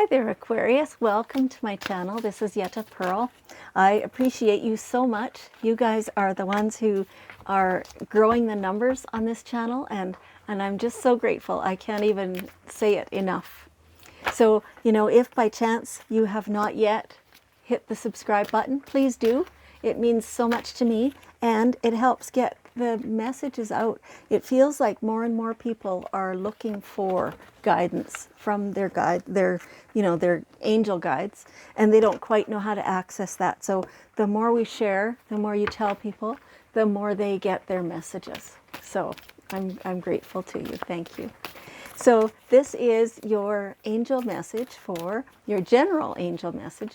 Hi there, Aquarius. Welcome to my channel. This is Yetta Pearl. I appreciate you so much. You guys are the ones who are growing the numbers on this channel, and I'm just so grateful. I can't even say it enough. So, if by chance you have not yet hit the subscribe button, please do. It means so much to me, and it helps get the messages out. It feels like more and more people are looking for guidance from their angel guides, and they don't quite know how to access that. So the more we share, the more you tell people, the more they get their messages. So I'm grateful to you. Thank you. So this is your angel message, for your general angel message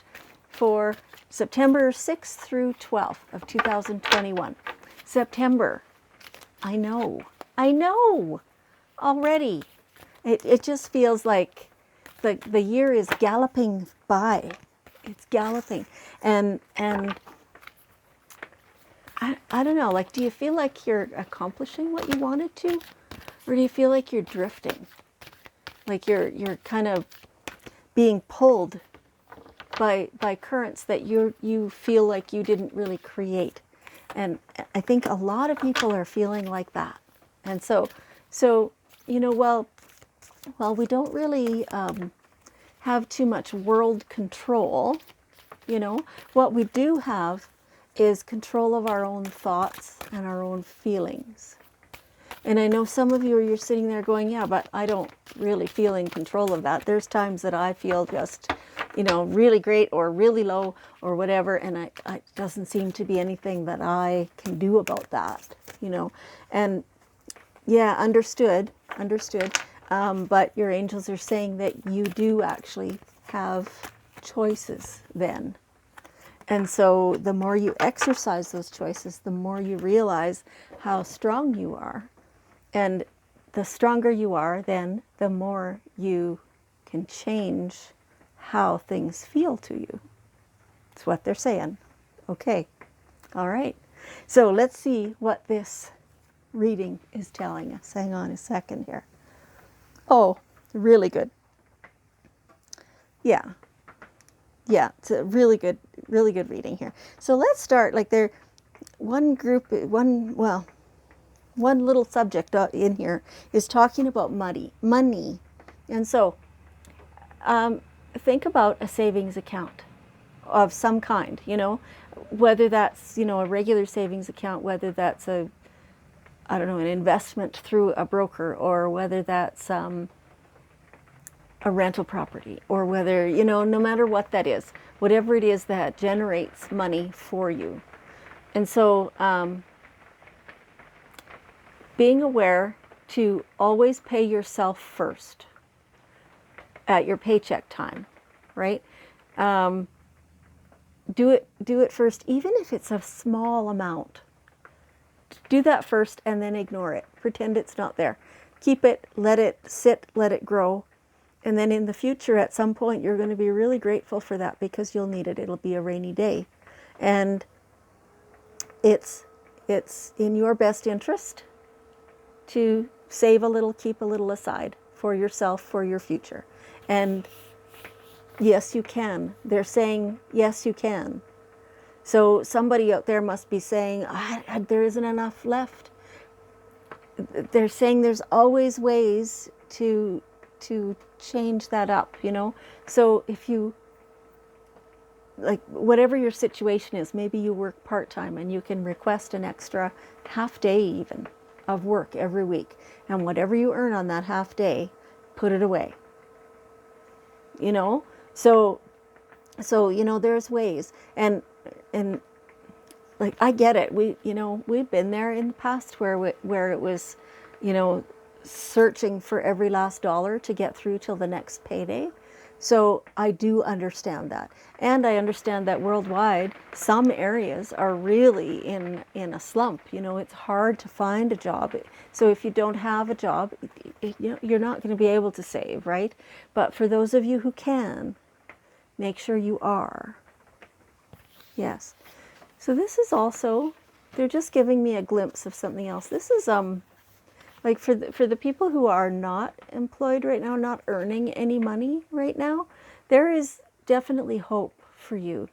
for September 6th through 12th of 2021. September. I know already. It just feels like the year is galloping by. It's galloping. And I don't know, like, do you feel like you're accomplishing what you wanted to? Or do you feel like you're drifting? Like you're kind of being pulled by currents that you feel like you didn't really create. And I think a lot of people are feeling like that. And so well, we don't really have too much world control. What we do have is control of our own thoughts and our own feelings. And I know some of you're sitting there going, yeah, but I don't really feel in control of that. There's times that I feel just, really great or really low or whatever, and it doesn't seem to be anything that I can do about that, And yeah, understood. But your angels are saying that you do actually have choices then. And so the more you exercise those choices, the more you realize how strong you are. And the stronger you are, then the more you can change how things feel to you. That's what they're saying. Okay. All right. So let's see what this reading is telling us. Hang on a second here. Oh, really good. Yeah, it's a really good reading here. So let's start, like, one little subject in here is talking about money. And so think about a savings account of some kind, whether that's, a regular savings account, whether that's an investment through a broker, or whether that's a rental property, or whether, no matter what that is, whatever it is that generates money for you. And so being aware to always pay yourself first at your paycheck time, right? Do it first, even if it's a small amount. Do that first and then ignore it. Pretend it's not there. Keep it, let it sit, let it grow. And then in the future, at some point, you're going to be really grateful for that, because you'll need it. It'll be a rainy day. And it's in your best interest to save a little, keep a little aside for yourself, for your future. And yes, you can. They're saying, yes, you can. So somebody out there must be saying, there isn't enough left. They're saying there's always ways to change that up, So if you, like, whatever your situation is, maybe you work part-time and you can request an extra half day even of work every week. And whatever you earn on that half day, put it away. So there's ways. And like, I get it. We've been there in the past where it was, searching for every last dollar to get through till the next payday. So I do understand that. And I understand that worldwide, some areas are really in a slump. It's hard to find a job. So if you don't have a job, you're not going to be able to save, right? But for those of you who can, make sure you are. Yes. So this is also, they're just giving me a glimpse of something else. This is like for the people who are not employed right now, not earning any money right now, there is definitely hope for you.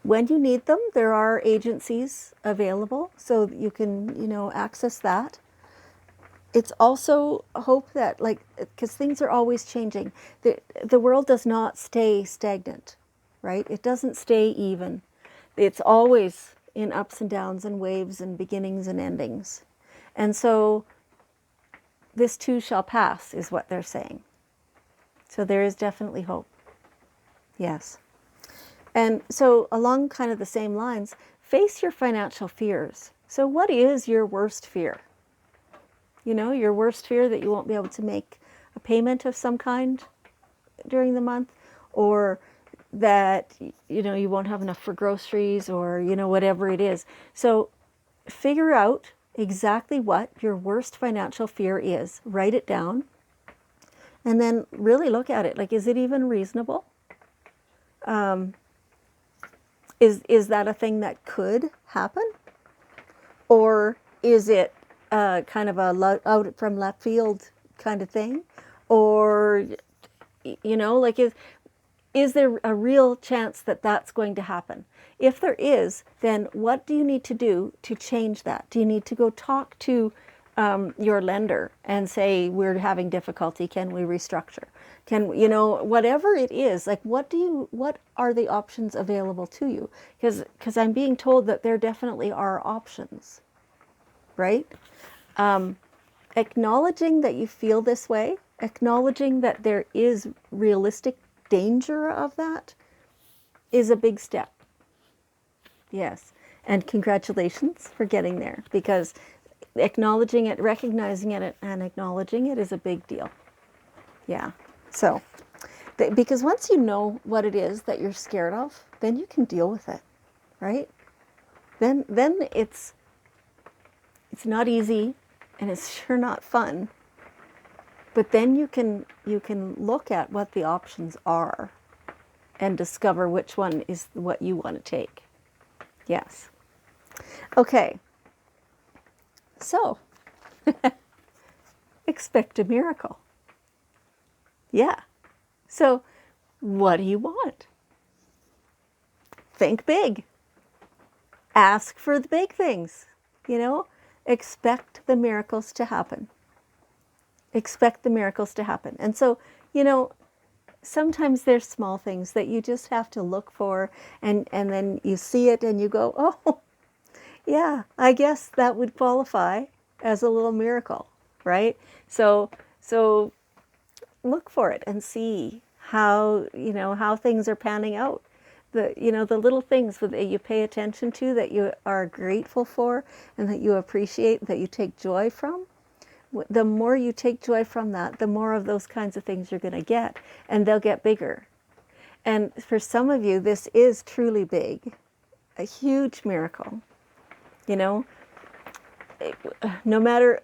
When you need them, there are agencies available, so you can, access that. It's also hope that, like, because things are always changing. The world does not stay stagnant, right? It doesn't stay even. It's always in ups and downs and waves and beginnings and endings. And so this too shall pass is what they're saying. So there is definitely hope. Yes. And so along kind of the same lines, face your financial fears. So what is your worst fear? Your worst fear that you won't be able to make a payment of some kind during the month, or that, you won't have enough for groceries, or, whatever it is. So figure out exactly what your worst financial fear is, write it down, and then really look at it. Like, is it even reasonable? Is that a thing that could happen? Or is it kind of a out from left field kind of thing? Or, like, is there a real chance that that's going to happen? If there is, then what do you need to do to change that? Do you need to go talk to your lender and say, we're having difficulty, can we restructure? Can, whatever it is, like, what are the options available to you? Because I'm being told that there definitely are options, right? Acknowledging that you feel this way, acknowledging that there is realistic danger of that, is a big step. Yes. And congratulations for getting there, because acknowledging it, recognizing it, and acknowledging it is a big deal. Yeah. So, because once you know what it is that you're scared of, then you can deal with it, right? Then it's not easy, and it's sure not fun. But then you can look at what the options are and discover which one is what you want to take. Yes. Okay. So, expect a miracle. Yeah. So, what do you want? Think big. Ask for the big things. Expect the miracles to happen. Expect the miracles to happen. And so, sometimes there's small things that you just have to look for, and then you see it and you go, oh, yeah, I guess that would qualify as a little miracle, right? So look for it and see how, how things are panning out. The little things that you pay attention to, that you are grateful for, and that you appreciate, that you take joy from. The more you take joy from that, the more of those kinds of things you're going to get, and they'll get bigger. And for some of you, this is truly big, a huge miracle. No matter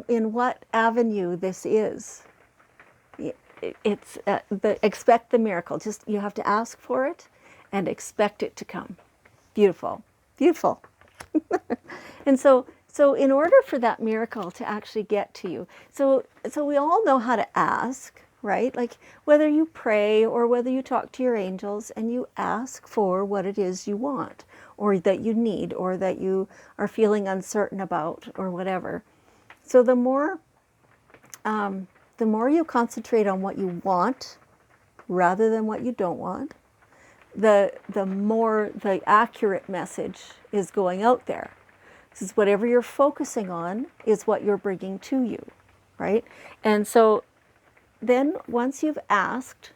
in what avenue this is, it's expect the miracle. Just, you have to ask for it and expect it to come. Beautiful, beautiful. And so in order for that miracle to actually get to you, so we all know how to ask, right? Like, whether you pray or whether you talk to your angels and you ask for what it is you want, or that you need, or that you are feeling uncertain about, or whatever. So the more you concentrate on what you want rather than what you don't want, the more the accurate message is going out there. Because whatever you're focusing on is what you're bringing to you, right? And so then once you've asked,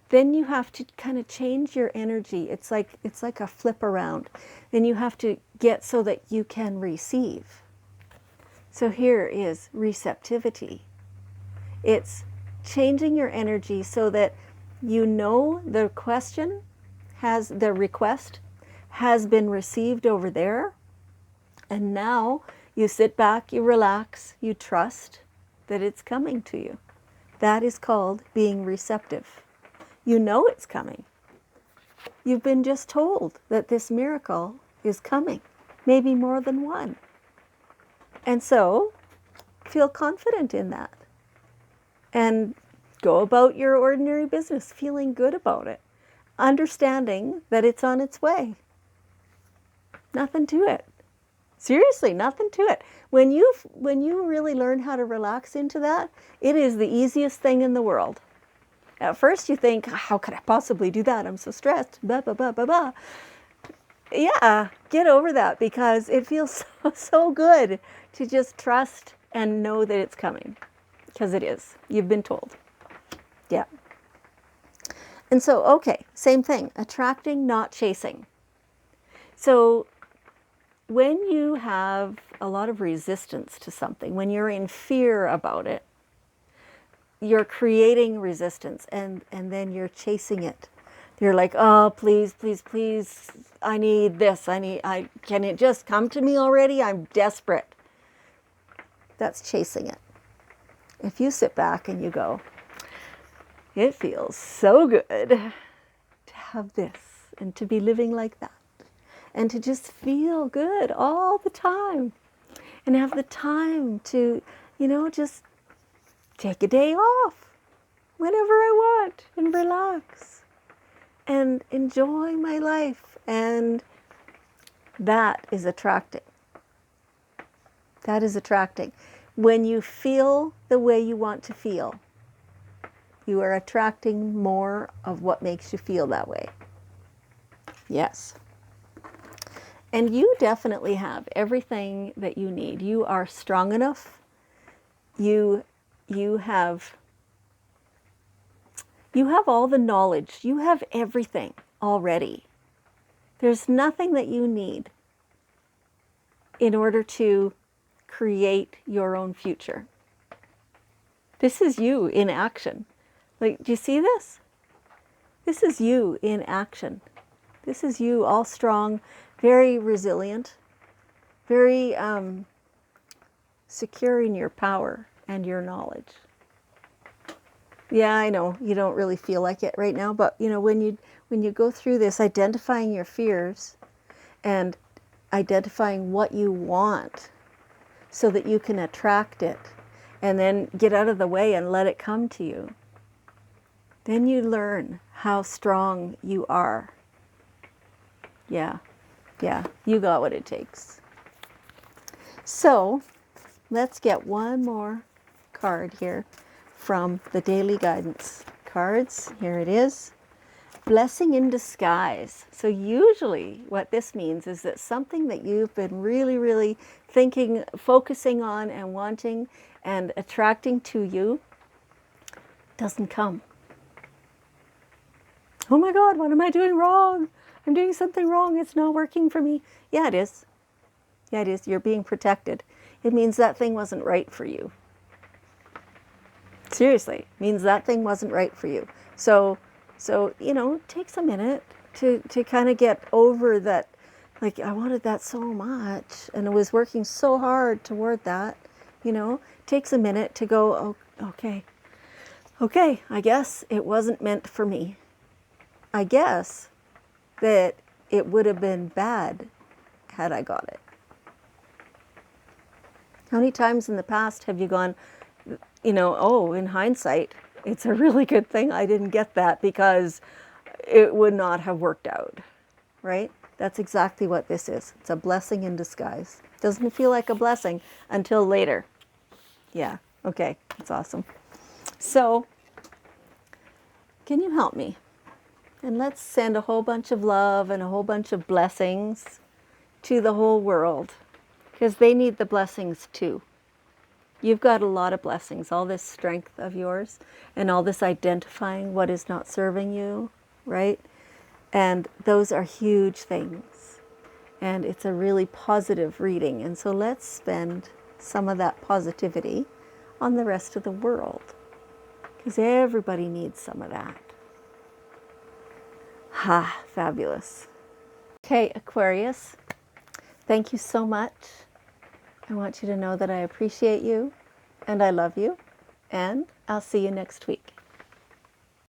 then you have to kind of change your energy. It's like a flip around. Then you have to get so that you can receive. So here is receptivity. It's changing your energy so that the request has been received over there. And now you sit back, you relax, you trust that it's coming to you. That is called being receptive. You know it's coming. You've been just told that this miracle is coming, maybe more than one. And so, feel confident in that. and go about your ordinary business feeling good about it, understanding that it's on its way. Nothing to it. Seriously, nothing to it. When you really learn how to relax into that, it is the easiest thing in the world. At first you think, how could I possibly do that? I'm so stressed. Blah, blah, blah, blah, blah. Yeah, get over that, because it feels so good to just trust and know that it's coming, because it is. You've been told. Yeah. And so, okay, same thing, attracting, not chasing. So when you have a lot of resistance to something, when you're in fear about it, you're creating resistance, and then you're chasing it. You're like, oh, please, please, please, I need this. Can it just come to me already? I'm desperate. That's chasing it. If you sit back and you go, it feels so good to have this and to be living like that, and to just feel good all the time, and have the time to, just take a day off whenever I want and relax and enjoy my life. And that is attracting. That is attracting. When you feel the way you want to feel, you are attracting more of what makes you feel that way. Yes. And you definitely have everything that you need. You are strong enough. You have all the knowledge. You have everything already. There's nothing that you need in order to create your own future. This is you in action. Like, do you see this? This is you in action. This is you all strong, very resilient, very secure in your power and your knowledge. Yeah, I know you don't really feel like it right now, but when you go through this, identifying your fears and identifying what you want so that you can attract it, and then get out of the way and let it come to you, then you learn how strong you are. Yeah, you got what it takes. So let's get one more card here from the daily guidance cards. Here it is. Blessing in disguise. So usually what this means is that something that you've been really, really thinking, focusing on and wanting and attracting to you doesn't come. Oh my God, what am I doing wrong? I'm doing something wrong. It's not working for me. Yeah, it is. Yeah, it is. You're being protected. It means that thing wasn't right for you. Seriously, it means that thing wasn't right for you. So it takes a minute to kind of get over that, like, I wanted that so much and I was working so hard toward that. Takes a minute to go, oh, okay, I guess it wasn't meant for me. I guess that it would have been bad had I got it. How many times in the past have you gone, oh, in hindsight, it's a really good thing I didn't get that, because it would not have worked out, right? That's exactly what this is. It's a blessing in disguise. Doesn't feel like a blessing until later. Yeah, okay, that's awesome. So, can you help me? And let's send a whole bunch of love and a whole bunch of blessings to the whole world, because they need the blessings too. You've got a lot of blessings, all this strength of yours and all this identifying what is not serving you, right? And those are huge things. And it's a really positive reading. And so let's spend some of that positivity on the rest of the world, because everybody needs some of that. Ha, fabulous. Okay, Aquarius, thank you so much. I want you to know that I appreciate you and I love you, and I'll see you next week.